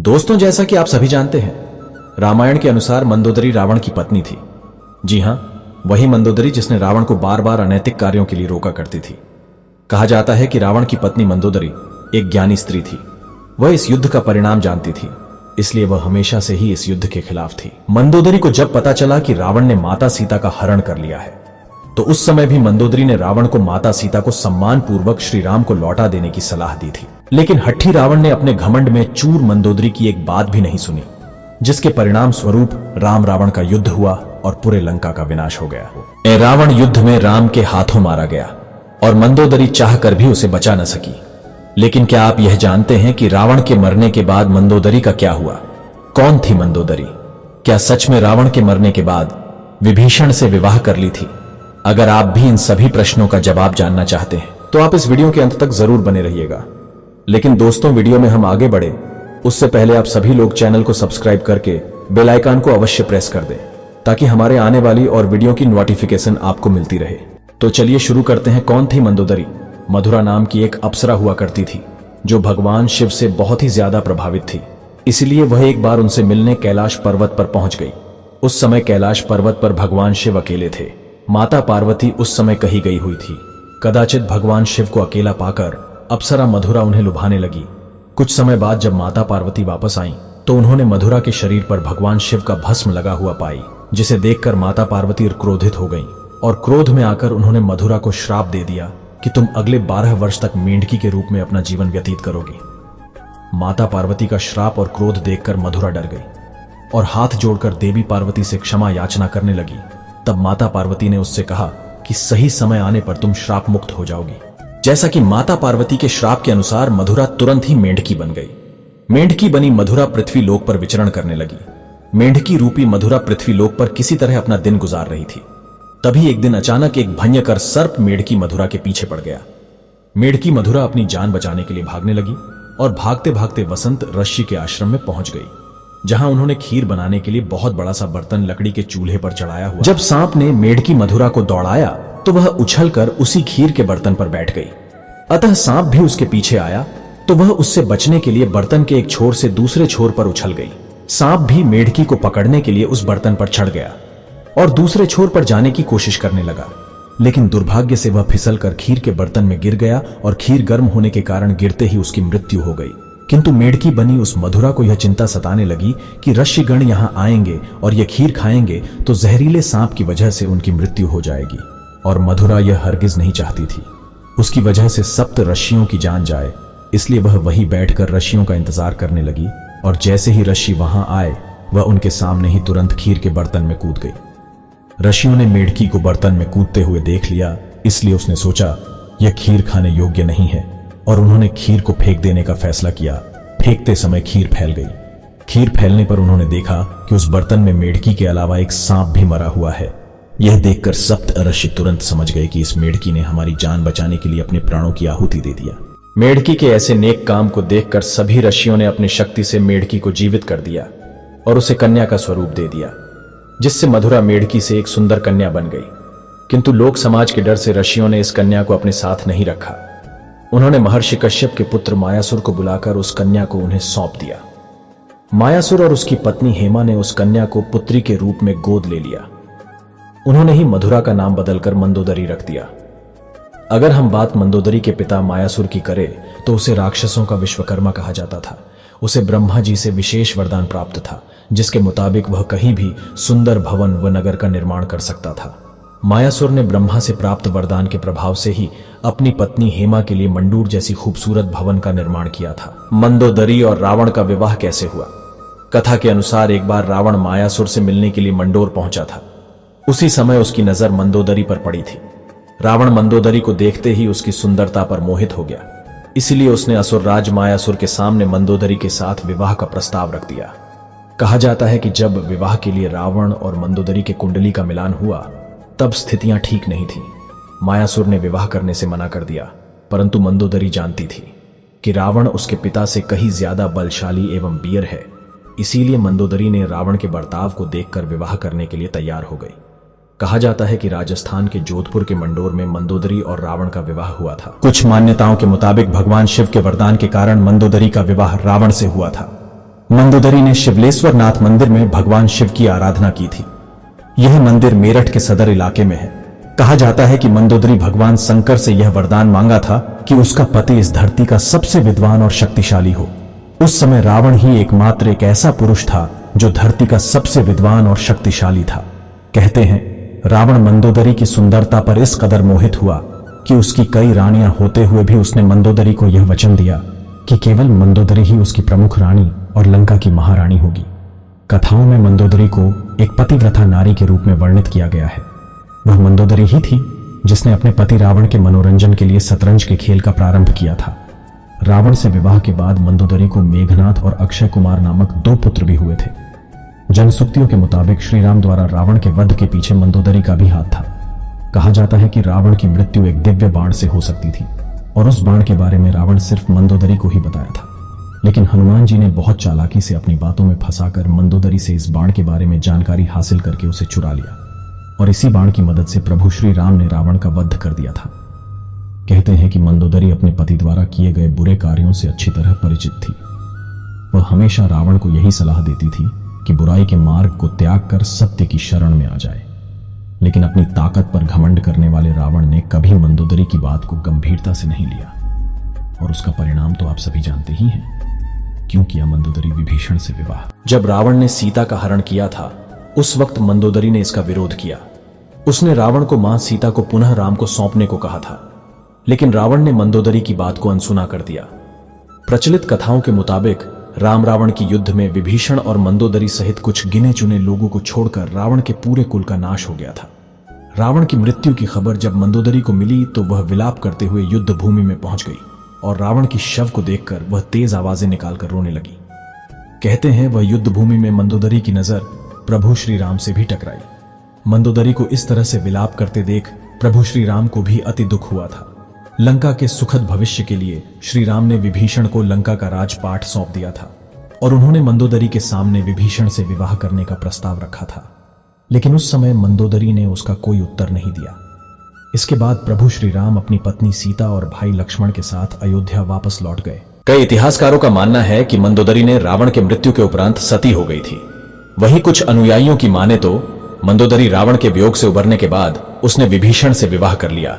दोस्तों, जैसा कि आप सभी जानते हैं, रामायण के अनुसार मंदोदरी रावण की पत्नी थी। जी हां, वही मंदोदरी जिसने रावण को बार बार अनैतिक कार्यों के लिए रोका करती थी। कहा जाता है कि रावण की पत्नी मंदोदरी एक ज्ञानी स्त्री थी। वह इस युद्ध का परिणाम जानती थी, इसलिए वह हमेशा से ही इस युद्ध के खिलाफ थी। मंदोदरी को जब पता चला कि रावण ने माता सीता का हरण कर लिया है, तो उस समय भी मंदोदरी ने रावण को माता सीता को सम्मान पूर्वक श्री राम को लौटा देने की सलाह दी थी। लेकिन हट्ठी रावण ने अपने घमंड में चूर मंदोदरी की एक बात भी नहीं सुनी, जिसके परिणाम स्वरूप राम रावण का युद्ध हुआ और पूरे लंका का विनाश हो गया। रावण युद्ध में राम के हाथों मारा गया और मंदोदरी चाहकर भी उसे बचा न सकी। लेकिन क्या आप यह जानते हैं कि रावण के मरने के बाद मंदोदरी का क्या हुआ? कौन थी मंदोदरी? क्या सच में रावण के मरने के बाद विभीषण से विवाह कर ली थी? अगर आप भी इन सभी प्रश्नों का जवाब जानना चाहते हैं तो आप इस वीडियो के अंत तक जरूर बने रहिएगा। लेकिन दोस्तों, वीडियो में हम आगे बढ़े उससे पहले आप सभी लोग चैनल को सब्सक्राइब करके बेल आइकन को अवश्य प्रेस कर दें, ताकि हमारे आने वाली और वीडियो की नोटिफिकेशन आपको मिलती रहे। तो चलिए शुरू करते हैं। कौन थी मंदोदरी? मधुरा नाम की एक अप्सरा हुआ करती थी, जो भगवान शिव से बहुत ही ज्यादा प्रभावित थी। इसलिए वह एक बार उनसे मिलने कैलाश पर्वत पर पहुंच गई। उस समय कैलाश पर्वत पर भगवान शिव अकेले थे। माता पार्वती उस समय कहीं गई हुई थी। कदाचित भगवान शिव को अकेला पाकर अप्सरा मधुरा उन्हें लुभाने लगी। कुछ समय बाद जब माता पार्वती वापस आईं, तो उन्होंने मधुरा के शरीर पर भगवान शिव का भस्म लगा हुआ पाई, जिसे देखकर माता पार्वती क्रोधित हो गईं और क्रोध में आकर उन्होंने मधुरा को श्राप दे दिया कि तुम अगले 12 वर्ष तक मेंढकी के रूप में अपना जीवन व्यतीत करोगी। माता पार्वती का श्राप और क्रोध देखकर मधुरा डर गई और हाथ जोड़कर देवी पार्वती से क्षमा याचना करने लगी। तब माता पार्वती ने उससे कहा कि सही समय आने पर तुम श्राप मुक्त हो जाओगी। जैसा कि माता पार्वती के श्राप के अनुसार मधुरा तुरंत ही मेंढकी बन गई। मेंढकी बनी मधुरा पृथ्वी लोक पर विचरण करने लगी। मेंढकी रूपी मधुरा पृथ्वी लोक पर किसी तरह अपना दिन गुजार रही थी। तभी एक दिन अचानक एक भयंकर सर्प मेंढकी मधुरा के पीछे पड़ गया। मेंढकी मधुरा अपनी जान बचाने के लिए भागने लगी और भागते भागते वसंत ऋषि के आश्रम में पहुंच गई, जहां उन्होंने खीर बनाने के लिए बहुत बड़ा सा बर्तन लकड़ी के चूल्हे पर चढ़ाया हुआ। जब सांप ने मेंढकी मधुरा को दौड़ाया तो वह उछलकर उसी खीर के बर्तन पर बैठ गई। अतः सांप भी उसके पीछे आया तो वह उससे बचने के लिए बर्तन के एक छोर से दूसरे छोर पर उछल गई। सांप भी मेंढकी को पकड़ने के लिए उस बर्तन पर चढ़ गया और दूसरे छोर पर जाने की कोशिश करने लगा। लेकिन दुर्भाग्य से वह फिसलकर खीर के बर्तन में गिर गया और खीर गर्म होने के कारण गिरते ही उसकी मृत्यु हो गई। किंतु मेंढकी बनी उस मधुरा को यह चिंता सताने लगी कि ऋषिगण यहां आएंगे और यह खीर खाएंगे तो जहरीले सांप की वजह से उनकी मृत्यु हो जाएगी। और मधुरा यह हरगिज नहीं चाहती थी उसकी वजह से सप्त ऋषियों की जान जाए। इसलिए वह वहीं बैठकर ऋषियों का इंतजार करने लगी और जैसे ही ऋषि वहां आए, वह उनके सामने ही तुरंत खीर के बर्तन में कूद गई। ऋषियों ने मेंढकी को बर्तन में कूदते हुए देख लिया, इसलिए उसने सोचा यह खीर खाने योग्य नहीं है और उन्होंने खीर को फेंक देने का फैसला किया। फेंकते समय खीर फैल गई। खीर फैलने पर उन्होंने देखा कि उस बर्तन में मेंढकी के अलावा एक सांप भी मरा हुआ है। यह देखकर सप्त ऋषि तुरंत समझ गए कि इस मेंढकी ने हमारी जान बचाने के लिए अपने प्राणों की आहुति दे दिया। मेंढकी के ऐसे नेक काम को देखकर सभी ऋषियों ने अपनी शक्ति से मेंढकी को जीवित कर दिया और उसे कन्या का स्वरूप दे दिया, जिससे मधुरा मेंढकी से एक सुंदर कन्या बन गई। किंतु लोक समाज के डर से ऋषियों ने इस कन्या को अपने साथ नहीं रखा। उन्होंने महर्षि कश्यप के पुत्र मायासुर को बुलाकर उस कन्या को उन्हें सौंप दिया। मायासुर और उसकी पत्नी हेमा ने उस कन्या को पुत्री के रूप में गोद ले लिया। उन्होंने ही मधुरा का नाम बदलकर मंदोदरी रख दिया। अगर हम बात मंदोदरी के पिता मायासुर की करें तो उसे राक्षसों का विश्वकर्मा कहा जाता था। उसे ब्रह्मा जी से विशेष वरदान प्राप्त था, जिसके मुताबिक वह कहीं भी सुंदर भवन व नगर का निर्माण कर सकता था। मायासुर ने ब्रह्मा से प्राप्त वरदान के प्रभाव से ही अपनी पत्नी हेमा के लिए मंडूर जैसी खूबसूरत भवन का निर्माण किया था। मंदोदरी और रावण का विवाह कैसे हुआ? कथा के अनुसार एक बार रावण मायासुर से मिलने के लिए मंडोर पहुंचा था। उसी समय उसकी नजर मंदोदरी पर पड़ी थी। रावण मंदोदरी को देखते ही उसकी सुंदरता पर मोहित हो गया। इसलिए उसने असुरराज मायासुर के सामने मंदोदरी के साथ विवाह का प्रस्ताव रख दिया। कहा जाता है कि जब विवाह के लिए रावण और मंदोदरी के कुंडली का मिलान हुआ, तब स्थितियां ठीक नहीं थी। मायासुर ने विवाह करने से मना कर दिया, परंतु मंदोदरी जानती थी कि रावण उसके पिता से कहीं ज्यादा बलशाली एवं वीर है। इसीलिए मंदोदरी ने रावण के बर्ताव को देखकर विवाह करने के लिए तैयार हो गई। कहा जाता है कि राजस्थान के जोधपुर के मंडोर में मंदोदरी और रावण का विवाह हुआ था। कुछ मान्यताओं के मुताबिक भगवान शिव के वरदान के कारण मंदोदरी का विवाह रावण से हुआ था। मंदोदरी ने शिवलेश्वर नाथ मंदिर में भगवान शिव की आराधना की थी। यह मंदिर मेरठ के सदर इलाके में है। कहा जाता है कि मंदोदरी भगवान शंकर से यह वरदान मांगा था कि उसका पति इस धरती का सबसे विद्वान और शक्तिशाली हो। उस समय रावण ही एकमात्र एक ऐसा पुरुष था जो धरती का सबसे विद्वान और शक्तिशाली था। कहते हैं रावण मंदोदरी की सुंदरता पर इस कदर मोहित हुआ कि उसकी कई रानियां होते हुए भी उसने मंदोदरी को यह वचन दिया कि केवल मंदोदरी ही उसकी प्रमुख रानी और लंका की महारानी होगी। कथाओं में मंदोदरी को एक पतिव्रता नारी के रूप में वर्णित किया गया है। वह मंदोदरी ही थी जिसने अपने पति रावण के मनोरंजन के लिए शतरंज के खेल का प्रारंभ किया था। रावण से विवाह के बाद मंदोदरी को मेघनाथ और अक्षय कुमार नामक 2 पुत्र भी हुए थे। जनसुक्तियों के मुताबिक श्री राम द्वारा रावण के वध के पीछे मंदोदरी का भी हाथ था। कहा जाता है कि रावण की मृत्यु एक दिव्य बाण से हो सकती थी और उस बाण के बारे में रावण सिर्फ मंदोदरी को ही बताया था। लेकिन हनुमान जी ने बहुत चालाकी से अपनी बातों में फंसाकर मंदोदरी से इस बाण के बारे में जानकारी हासिल करके उसे चुरा लिया और इसी बाण की मदद से प्रभु श्री राम ने रावण का वध कर दिया था। कहते हैं कि मंदोदरी अपने पति द्वारा किए गए बुरे कार्यों से अच्छी तरह परिचित थी। वह हमेशा रावण को यही सलाह देती थी कि बुराई के मार्ग को त्याग कर सत्य की शरण में आ जाए। लेकिन अपनी ताकत पर घमंड करने वाले रावण ने कभी मंदोदरी की बात को गंभीरता से नहीं लिया और उसका परिणाम तो आप सभी जानते ही हैं। क्यों किया मंदोदरी विभीषण से विवाह? जब रावण ने सीता का हरण किया था उस वक्त मंदोदरी ने इसका विरोध किया। उसने रावण को मां सीता को पुनः राम को सौंपने को कहा था, लेकिन रावण ने मंदोदरी की बात को अनसुना कर दिया। प्रचलित कथाओं के मुताबिक राम रावण की युद्ध में विभीषण और मंदोदरी सहित कुछ गिने चुने लोगों को छोड़कर रावण के पूरे कुल का नाश हो गया था। रावण की मृत्यु की खबर जब मंदोदरी को मिली तो वह विलाप करते हुए युद्ध भूमि में पहुंच गई और रावण की शव को देखकर वह तेज आवाजें निकालकर रोने लगी। कहते हैं वह युद्ध भूमि में मंदोदरी की नजर प्रभु श्री राम से भी टकराई। मंदोदरी को इस तरह से विलाप करते देख प्रभु श्री राम को भी अति दुख हुआ था। लंका के सुखद भविष्य के लिए श्री राम ने विभीषण को लंका का राजपाट सौंप दिया था और उन्होंने मंदोदरी के सामने विभीषण से विवाह करने का प्रस्ताव रखा था। लेकिन उस समय मंदोदरी ने उसका कोई उत्तर नहीं दिया। इसके बाद प्रभु श्री राम अपनी पत्नी सीता और भाई लक्ष्मण के साथ अयोध्या वापस लौट गए। कई इतिहासकारों का मानना है कि मंदोदरी ने रावण के मृत्यु के उपरांत सती हो गई थी। वहीं कुछ अनुयायियों की माने तो मंदोदरी रावण के वियोग से उबरने के बाद उसने विभीषण से विवाह कर लिया।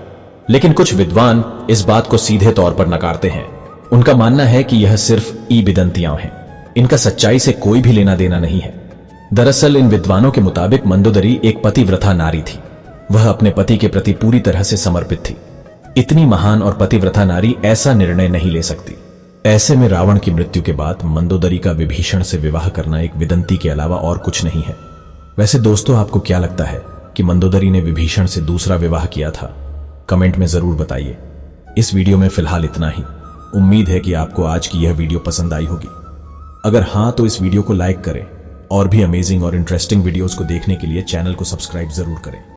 लेकिन कुछ विद्वान इस बात को सीधे तौर पर नकारते हैं। उनका मानना है कि यह सिर्फ ईबिदंतियां हैं, इनका सच्चाई से कोई भी लेना देना नहीं है। दरअसल इन विद्वानों के मुताबिक मंदोदरी एक पतिव्रता नारी थी। वह अपने पति के प्रति पूरी तरह से समर्पित थी। इतनी महान और पतिव्रता नारी ऐसा निर्णय नहीं ले सकती। ऐसे में रावण की मृत्यु के बाद मंदोदरी का विभीषण से विवाह करना एक विदंती के अलावा और कुछ नहीं है। वैसे दोस्तों, आपको क्या लगता है कि मंदोदरी ने विभीषण से दूसरा विवाह किया था? कमेंट में जरूर बताइए। इस वीडियो में फिलहाल इतना ही। उम्मीद है कि आपको आज की यह वीडियो पसंद आई होगी। अगर हां तो इस वीडियो को लाइक करें और भी अमेजिंग और इंटरेस्टिंग वीडियोस को देखने के लिए चैनल को सब्सक्राइब जरूर करें।